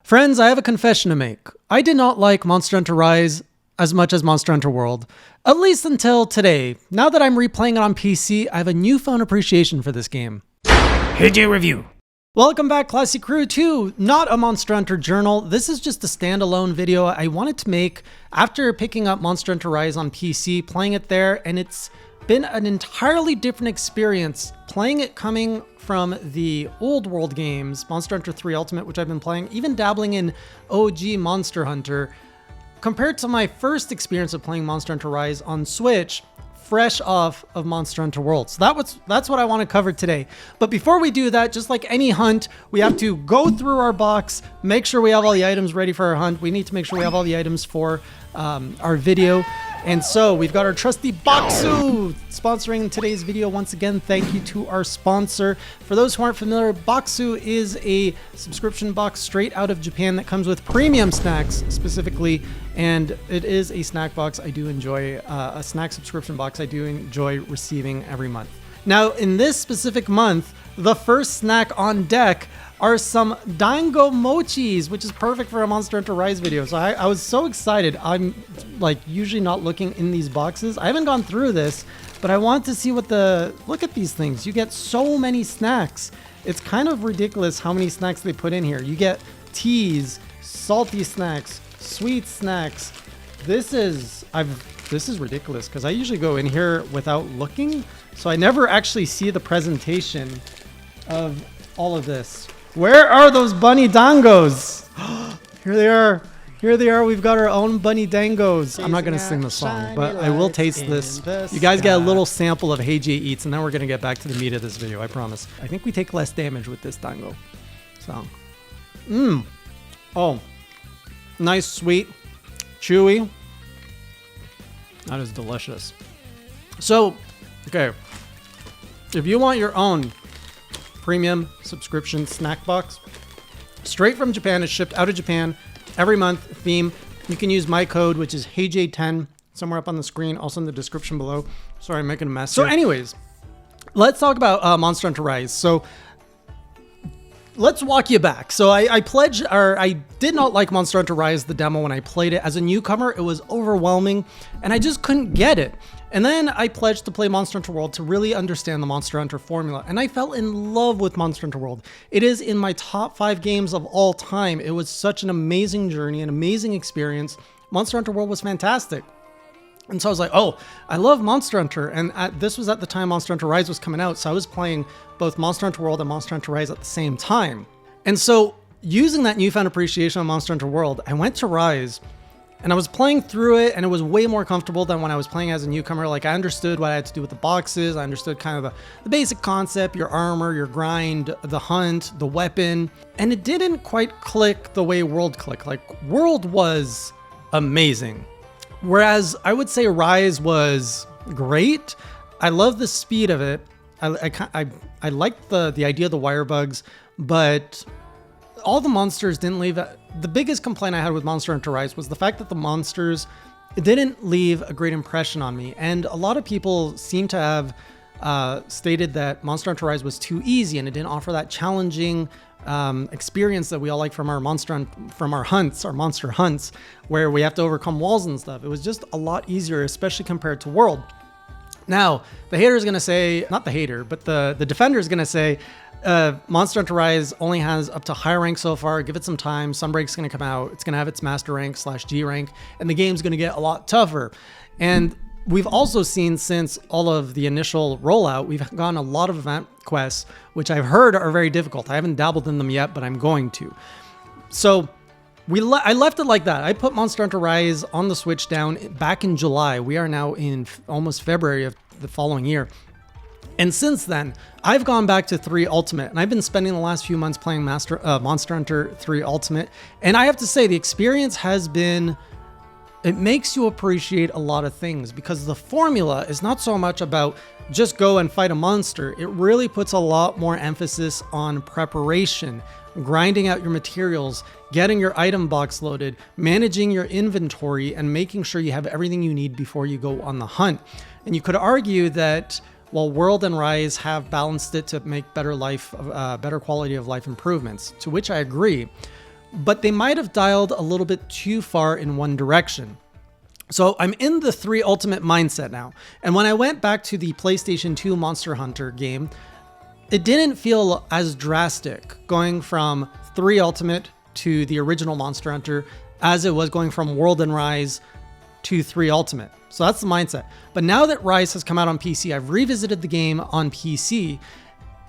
Friends, I have a confession to make. I did not like Monster Hunter Rise as much as Monster Hunter World, at least until today. Now that I'm replaying it on PC, I have a newfound appreciation for this game. HJ Review. Welcome back, Classic Crew, to not a Monster Hunter journal. This is just a standalone video I wanted to make after picking up Monster Hunter Rise on PC, playing it there, and it's been an entirely different experience playing it coming from the old world games, Monster Hunter 3 Ultimate, which I've been playing, even dabbling in OG Monster Hunter, compared to my first experience of playing Monster Hunter Rise on Switch, fresh off of Monster Hunter World. So that's what I want to cover today. But before we do that, just like any hunt, we have to go through our box, make sure we have all the items ready for our hunt. We need to make sure we have all the items for our video. And so we've got our trusty Boxu sponsoring today's video. Once again, thank you to our sponsor. For those who aren't familiar, Boxu is a subscription box straight out of Japan that comes with premium snacks specifically. And it is a snack box I do enjoy, a snack subscription box I do enjoy receiving every month. Now, in this specific month, the first snack on deck are some Dango Mochis, which is perfect for a Monster Hunter Rise video. So I was so excited. I'm like usually not looking in these boxes. I haven't gone through this, but I want to see what look at these things. You get so many snacks. It's kind of ridiculous how many snacks they put in here. You get teas, salty snacks, sweet snacks. This is ridiculous because I usually go in here without looking. So I never actually see the presentation of all of this. Where are those bunny dangos? Here they are. Here they are. We've got our own bunny dangos. I'm not going to sing the song, but I will taste this. You guys get a little sample of Hey J Eats, and then we're going to get back to the meat of this video, I promise. I think we take less damage with this dango. So, oh, nice, sweet, chewy. That is delicious. So, okay, if you want your own premium subscription snack box straight from Japan, it's shipped out of Japan every month, theme, you can use my code, which is HeyJ10, somewhere up on the screen, also in the description below. Sorry, I'm making a mess. So anyways, let's talk about Monster Hunter Rise. So let's walk you back. So I did not like Monster Hunter Rise, the demo, when I played it. As a newcomer, it was overwhelming, and I just couldn't get it. And then I pledged to play Monster Hunter World to really understand the Monster Hunter formula, and I fell in love with Monster Hunter World. It is in my top 5 games of all time. It was such an amazing journey, an amazing experience. Monster Hunter World was fantastic. And so I was like, oh, I love Monster Hunter. And this was at the time Monster Hunter Rise was coming out, so I was playing both Monster Hunter World and Monster Hunter Rise at the same time. And so using that newfound appreciation of Monster Hunter World, I went to Rise, and I was playing through it, and it was way more comfortable than when I was playing as a newcomer. Like, I understood what I had to do with the boxes. I understood kind of the basic concept, your armor, your grind, the hunt, the weapon. And it didn't quite click the way World clicked. Like, World was amazing. Whereas I would say Rise was great. I love the speed of it. I liked the idea of the wire bugs, but all the monsters didn't leave. The biggest complaint I had with Monster Hunter Rise was the fact that the monsters didn't leave a great impression on me. And a lot of people seem to have stated that Monster Hunter Rise was too easy and it didn't offer that challenging experience that we all like from our monster hunts, where we have to overcome walls and stuff. It was just a lot easier, especially compared to World. Now, the hater is going to say, not the hater, but the defender is going to say, Monster Hunter Rise only has up to high rank so far. Give it some time. Sunbreak's going to come out. It's going to have its master rank / G rank, and the game's going to get a lot tougher. And we've also seen, since all of the initial rollout, we've gotten a lot of event quests, which I've heard are very difficult. I haven't dabbled in them yet, but I'm going to. So I left it like that. I put Monster Hunter Rise on the Switch down back in July. We are now in almost February of the following year. And since then, I've gone back to 3 Ultimate, and I've been spending the last few months playing Monster Hunter 3 Ultimate. And I have to say, the experience has been, it makes you appreciate a lot of things, because the formula is not so much about just go and fight a monster. It really puts a lot more emphasis on preparation, grinding out your materials, getting your item box loaded, managing your inventory, and making sure you have everything you need before you go on the hunt. And you could argue that while World and Rise have balanced it to make better quality of life improvements, to which I agree, but they might have dialed a little bit too far in one direction. So I'm in the 3 Ultimate mindset now. And when I went back to the PlayStation 2 Monster Hunter game, it didn't feel as drastic going from 3 Ultimate to the original Monster Hunter as it was going from World and Rise to 3 Ultimate. So that's the mindset. But now that Rise has come out on PC, I've revisited the game on PC,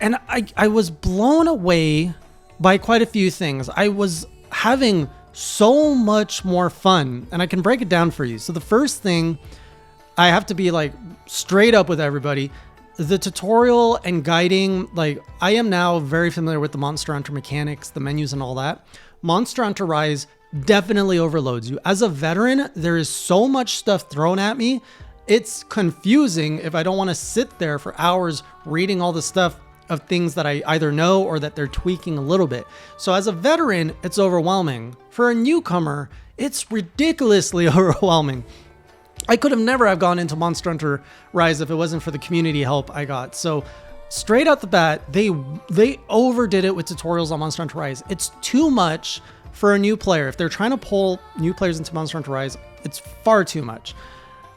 and I was blown away by quite a few things. I was having so much more fun, and I can break it down for you. So the first thing, I have to be like straight up with everybody. The tutorial and guiding, like I am now very familiar with the Monster Hunter mechanics, the menus and all that. Monster Hunter Rise definitely overloads you. As a veteran, there is so much stuff thrown at me. It's confusing if I don't want to sit there for hours reading all the stuff of things that I either know or that they're tweaking a little bit. So as a veteran, it's overwhelming. For a newcomer, it's ridiculously overwhelming. I could have never have gone into Monster Hunter Rise if it wasn't for the community help I got. So straight out the bat, they overdid it with tutorials on Monster Hunter Rise. It's too much for a new player. If they're trying to pull new players into Monster Hunter Rise, it's far too much.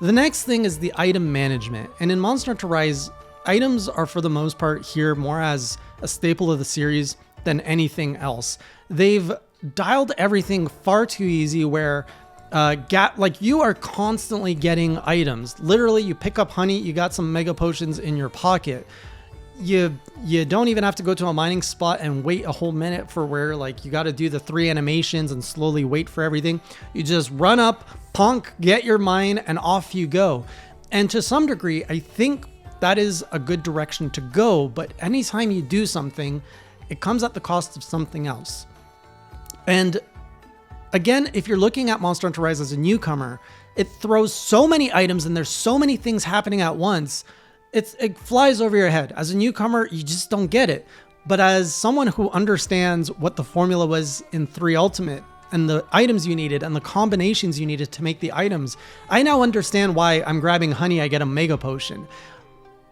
The next thing is the item management. And in Monster Hunter Rise, items are for the most part here more as a staple of the series than anything else. They've dialed everything far too easy where like you are constantly getting items. Literally, you pick up honey, you got some mega potions in your pocket. You don't even have to go to a mining spot and wait a whole minute for where like you got to do the 3 animations and slowly wait for everything. You just run up, punk, get your mine, and off you go. And to some degree, I think that is a good direction to go. But anytime you do something, it comes at the cost of something else. And again, if you're looking at Monster Hunter Rise as a newcomer, it throws so many items and there's so many things happening at once. It flies over your head. As a newcomer, you just don't get it. But as someone who understands what the formula was in 3 Ultimate and the items you needed and the combinations you needed to make the items, I now understand why I'm grabbing honey, I get a mega potion.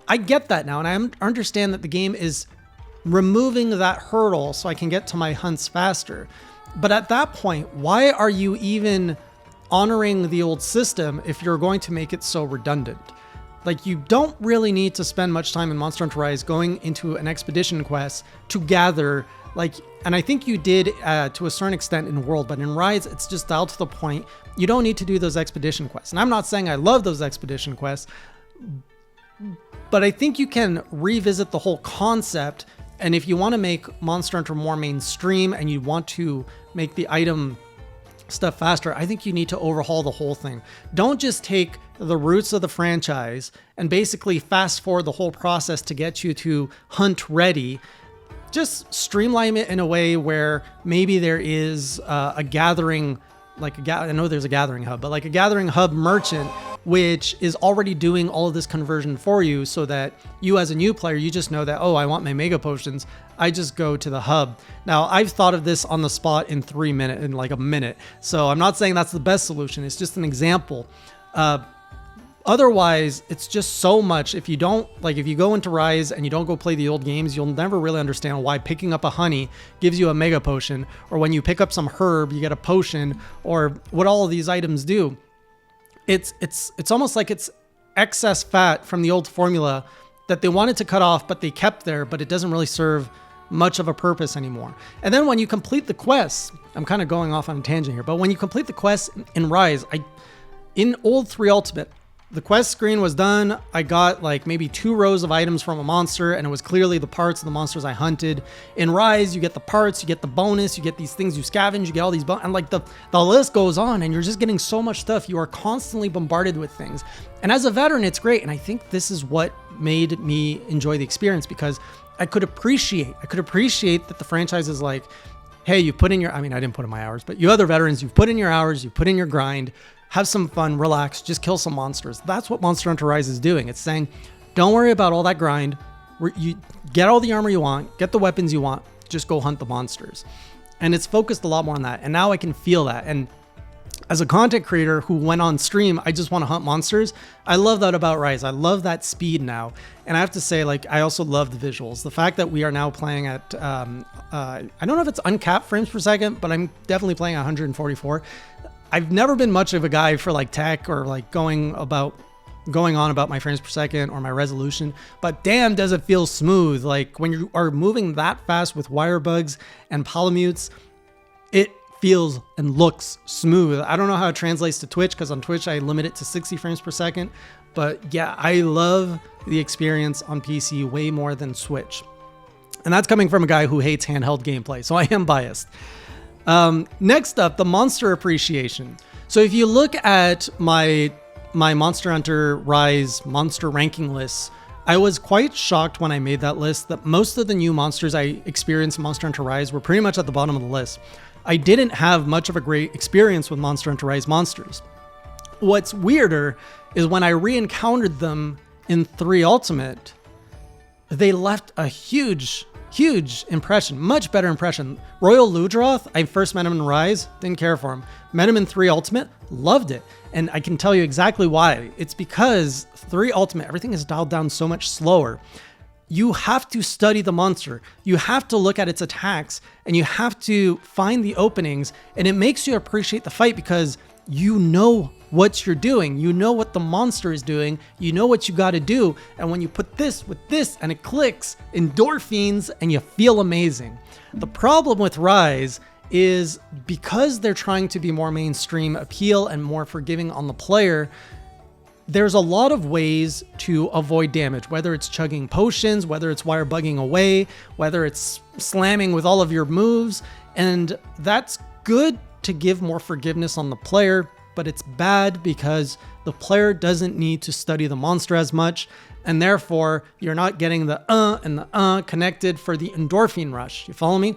I get that now, and I understand that the game is removing that hurdle so I can get to my hunts faster. But at that point, why are you even honoring the old system if you're going to make it so redundant? Like, you don't really need to spend much time in Monster Hunter Rise going into an expedition quest to gather, like, and I think you did to a certain extent in World, but in Rise, it's just dialed to the point. You don't need to do those expedition quests. And I'm not saying I love those expedition quests, but I think you can revisit the whole concept. And if you want to make Monster Hunter more mainstream and you want to make the item stuff faster, I think you need to overhaul the whole thing. Don't just take the roots of the franchise and basically fast forward the whole process to get you to hunt ready. Just streamline it in a way where maybe there is a gathering, I know there's a gathering hub, but like a gathering hub merchant, which is already doing all of this conversion for you so that you as a new player, you just know that, oh, I want my mega potions. I just go to the hub. Now, I've thought of this on the spot in like a minute. So I'm not saying that's the best solution. It's just an example. Otherwise, it's just so much. If you go into Rise and you don't go play the old games, you'll never really understand why picking up a honey gives you a mega potion, or when you pick up some herb, you get a potion, or what all of these items do. It's almost like it's excess fat from the old formula that they wanted to cut off, but they kept there, but it doesn't really serve much of a purpose anymore. And then when you complete the quests, I'm kind of going off on a tangent here, but when you complete the quests in Rise, in old 3 Ultimate, the quest screen was done. I got like maybe 2 rows of items from a monster, and it was clearly the parts of the monsters I hunted. In Rise, you get the parts, you get the bonus, you get these things you scavenge, you get all these and like the list goes on, and you're just getting so much stuff. You are constantly bombarded with things. And as a veteran, it's great. And I think this is what made me enjoy the experience, because I could appreciate that the franchise is like, hey, you put in your, I didn't put in my hours, but you other veterans, you've put in your hours, you put in your grind, have some fun, relax, just kill some monsters. That's what Monster Hunter Rise is doing. It's saying, don't worry about all that grind. You get all the armor you want, get the weapons you want, just go hunt the monsters. And it's focused a lot more on that. And now I can feel that. And as a content creator who went on stream, I just want to hunt monsters. I love that about Rise. I love that speed now. And I have to say, like, I also love the visuals. The fact that we are now playing at, I don't know if it's uncapped frames per second, but I'm definitely playing 144. I've never been much of a guy for like tech or like going on about my frames per second or my resolution, but damn, does it feel smooth. Like when you are moving that fast with wire bugs and polymutes, it feels and looks smooth. I don't know how it translates to Twitch, because on Twitch I limit it to 60 frames per second. But yeah, I love the experience on PC way more than Switch. And that's coming from a guy who hates handheld gameplay, so I am biased. Next up, the monster appreciation. So if you look at my Monster Hunter Rise monster ranking lists, I was quite shocked when I made that list that most of the new monsters I experienced in Monster Hunter Rise were pretty much at the bottom of the list. I didn't have much of a great experience with Monster Hunter Rise monsters. What's weirder is when I re-encountered them in 3 Ultimate, they left a huge impression, much better impression. Royal Ludroth, I first met him in Rise, didn't care for him. Met him in 3 Ultimate, loved it. And I can tell you exactly why. It's because 3 Ultimate, everything is dialed down so much slower. You have to study the monster. You have to look at its attacks, and you have to find the openings, and it makes you appreciate the fight because you know what you're doing. You know what the monster is doing. You know what you got to do. And when you put this with this and it clicks, endorphins, and you feel amazing. The problem with Rise is because they're trying to be more mainstream appeal and more forgiving on the player, there's a lot of ways to avoid damage, whether it's chugging potions, whether it's wire bugging away, whether it's slamming with all of your moves. And that's good to give more forgiveness on the player, but it's bad because the player doesn't need to study the monster as much, and therefore you're not getting the and the connected for the endorphin rush. You follow me?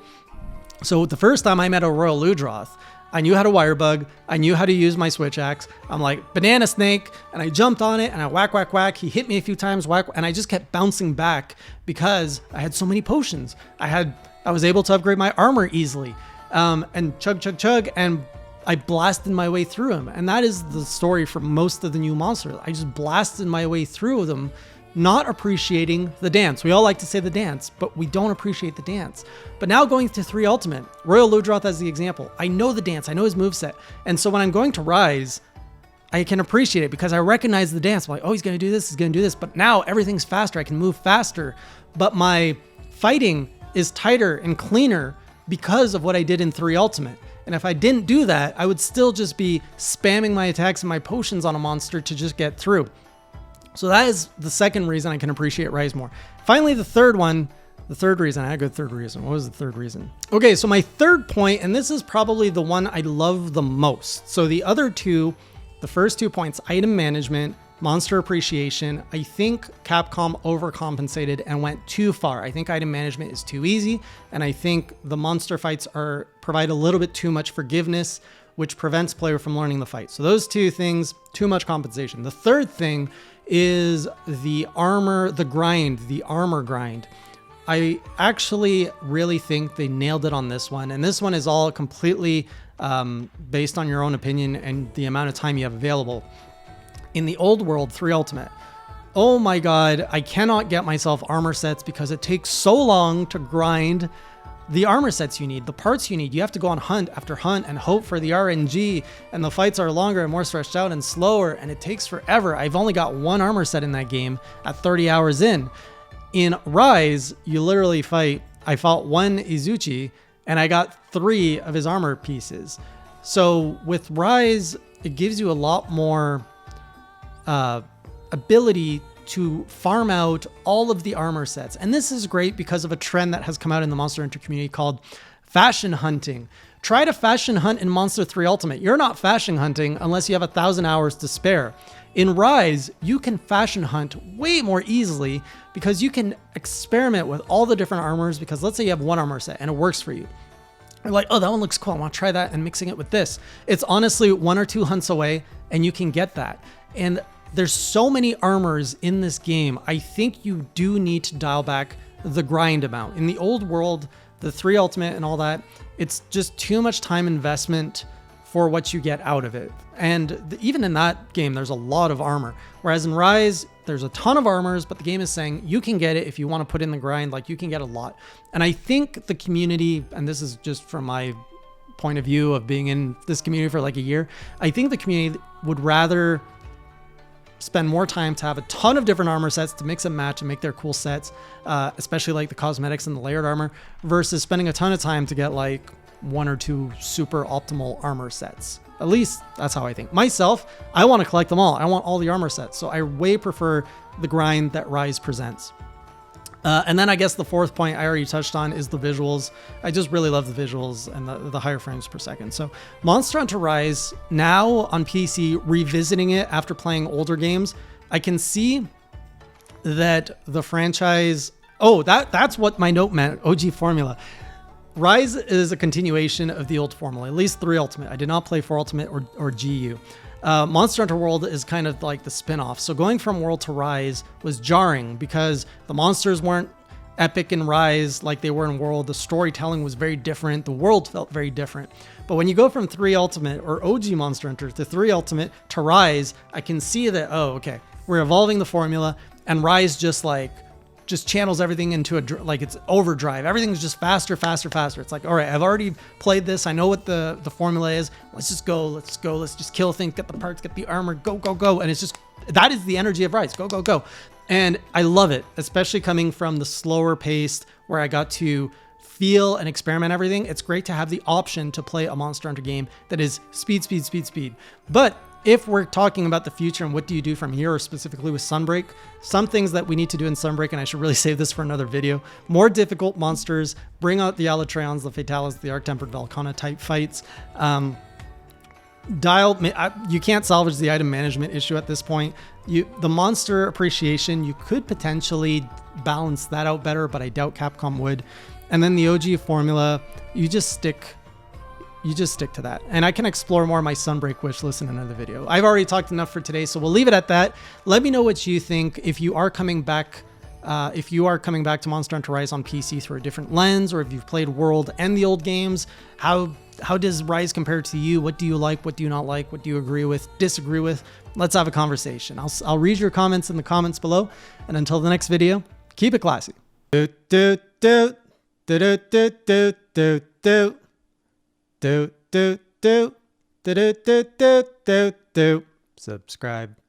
So the first time I met a Royal Ludroth, I knew how to wire bug. I knew how to use my switch axe. I'm like, banana snake, and I jumped on it and I whack, whack, whack. He hit me a few times, whack, and I just kept bouncing back because I had so many potions. I was able to upgrade my armor easily, and chug, chug, chug, and I blasted my way through him. And that is the story for most of the new monsters. I just blasted my way through them, not appreciating the dance. We all like to say the dance, but we don't appreciate the dance. But now going to 3 Ultimate, Royal Ludroth as the example, I know the dance, I know his moveset. And so when I'm going to Rise, I can appreciate it because I recognize the dance. I'm like, oh, he's going to do this, he's going to do this. But now everything's faster, I can move faster. But my fighting is tighter and cleaner because of what I did in 3 Ultimate. And if I didn't do that, I would still just be spamming my attacks and my potions on a monster to just get through. So that is the second reason I can appreciate Rise more. Finally, the third reason, I had a good third reason. What was the third reason? Okay, so my third point, and this is probably the one I love the most. So the other two, the first 2 points, item management, monster appreciation, I think Capcom overcompensated and went too far. I think item management is too easy, and I think the monster fights provide a little bit too much forgiveness, which prevents player from learning the fight. So those 2 things, too much compensation. The third thing is the armor grind. I actually really think they nailed it on this one. And this one is all completely based on your own opinion and the amount of time you have available. In the old world, 3 Ultimate, oh my God, I cannot get myself armor sets because it takes so long to grind the armor sets you need, the parts you need. You have to go on hunt after hunt and hope for the RNG, and the fights are longer and more stretched out and slower, and it takes forever. I've only got 1 armor set in that game at 30 hours in. In Rise, you literally I fought 1 Izuchi, and I got 3 of his armor pieces. So with Rise, it gives you a lot more ability to farm out all of the armor sets. And this is great because of a trend that has come out in the Monster Hunter community called fashion hunting. Try to fashion hunt in Monster 3 Ultimate. You're not fashion hunting unless you have 1,000 hours to spare. In Rise, you can fashion hunt way more easily because you can experiment with all the different armors, because let's say you have 1 armor set and it works for you. You're like, oh, that one looks cool. I want to try that, and mixing it with this. It's honestly 1 or 2 hunts away and you can get that. And there's so many armors in this game. I think you do need to dial back the grind amount. In the old world, the 3 Ultimate and all that, it's just too much time investment for what you get out of it. And even in that game, there's a lot of armor. Whereas in Rise, there's a ton of armors, but the game is saying you can get it if you want to put in the grind, like you can get a lot. And I think the community, and this is just from my point of view of being in this community for like a year, I think the community would rather spend more time to have a ton of different armor sets to mix and match and make their cool sets, especially like the cosmetics and the layered armor, versus spending a ton of time to get like 1 or 2 super optimal armor sets. At least that's how I think. Myself, I want to collect them all. I want all the armor sets. So I way prefer the grind that Rise presents. And then I guess the fourth point I already touched on is the visuals. I just really love the visuals and the higher frames per second. So Monster Hunter Rise, now on PC, revisiting it after playing older games, I can see that the franchise... Oh, that's what my note meant, OG formula. Rise is a continuation of the old formula, at least 3 Ultimate. I did not play 4 Ultimate or GU. Monster Hunter World is kind of like the spin-off. So going from World to Rise was jarring because the monsters weren't epic in Rise like they were in World. The storytelling was very different. The world felt very different. But when you go from 3 Ultimate or OG Monster Hunter to 3 Ultimate to Rise, I can see that, oh, okay, we're evolving the formula, and Rise just channels everything into like it's overdrive. Everything's just faster, faster, faster. It's like, all right, I've already played this. I know what the formula is. Let's just go. Let's go. Let's just kill things, get the parts, get the armor, go, go, go. And it's just, that is the energy of Rise. Go, go, go. And I love it, especially coming from the slower paced where I got to feel and experiment everything. It's great to have the option to play a Monster Hunter game that is speed, speed, speed, speed. But if we're talking about the future and what do you do from here, or specifically with Sunbreak, some things that we need to do in Sunbreak, and I should really save this for another video, more difficult monsters, bring out the Alatreons, the Fatalis, the Arc-Tempered Velkhana type fights. You can't salvage the item management issue at this point. The monster appreciation, you could potentially balance that out better, but I doubt Capcom would. And then the OG formula, you just stick to that. And I can explore more of my Sunbreak wish list in another video. I've already talked enough for today, so we'll leave it at that. Let me know what you think. If you are coming back to Monster Hunter Rise on PC through a different lens, or if you've played World and the old games, how does Rise compare to you? What do you like? What do you not like? What do you agree with, disagree with? Let's have a conversation. I'll read your comments in the comments below. And until the next video, keep it classy. Subscribe.